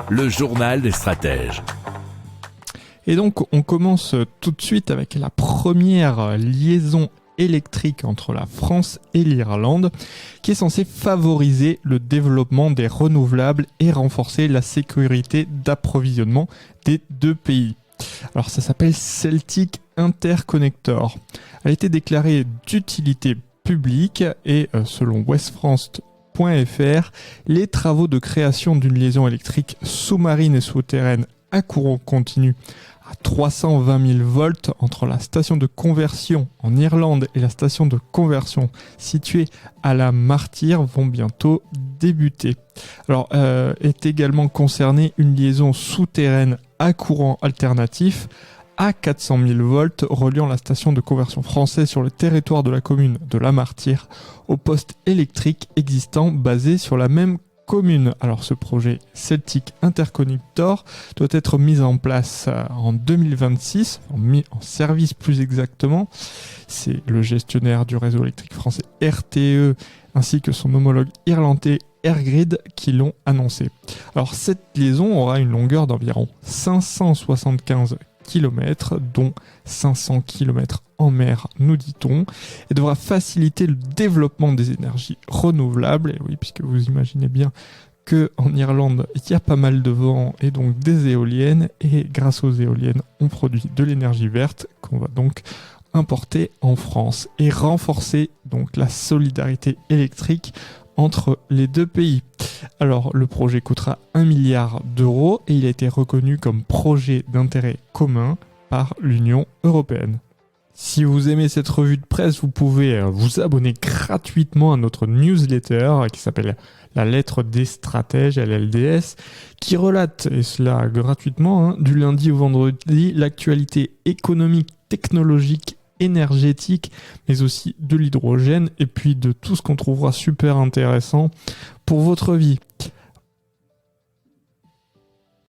Le journal des stratèges. Et donc, on commence tout de suite avec la première liaison électrique entre la France et l'Irlande, qui est censée favoriser le développement des renouvelables et renforcer la sécurité d'approvisionnement des deux pays. Alors, ça s'appelle Celtic Interconnector. Elle a été déclarée d'utilité publique et selon westfrance.fr, les travaux de création d'une liaison électrique sous-marine et souterraine à courant continu à 320 000 volts entre la station de conversion en Irlande et la station de conversion située à la Martyre vont bientôt débuter. Alors, est également concernée une liaison souterraine à courant alternatif à 400 000 volts reliant la station de conversion française sur le territoire de la commune de la Martyre au poste électrique existant basé sur la même commune. Alors ce projet Celtic Interconnector doit être mis en place en 2026, mis en service plus exactement. C'est le gestionnaire du réseau électrique français RTE ainsi que son homologue irlandais Airgrid qui l'ont annoncé. Alors cette liaison aura une longueur d'environ 575 km, dont 500 km en mer, nous dit-on, et devra faciliter le développement des énergies renouvelables. Et oui, puisque vous imaginez bien qu'en Irlande, il y a pas mal de vent et donc des éoliennes, et grâce aux éoliennes, on produit de l'énergie verte qu'on va donc importer en France et renforcer donc la solidarité électrique entre les deux pays. Alors, le projet coûtera 1 milliard d'euros et il a été reconnu comme projet d'intérêt commun par l'Union européenne. Si vous aimez cette revue de presse, vous pouvez vous abonner gratuitement à notre newsletter qui s'appelle La Lettre des Stratèges, LLDS, qui relate, et cela gratuitement, du lundi au vendredi, l'actualité économique, technologique, énergétique, mais aussi de l'hydrogène et puis de tout ce qu'on trouvera super intéressant pour votre vie.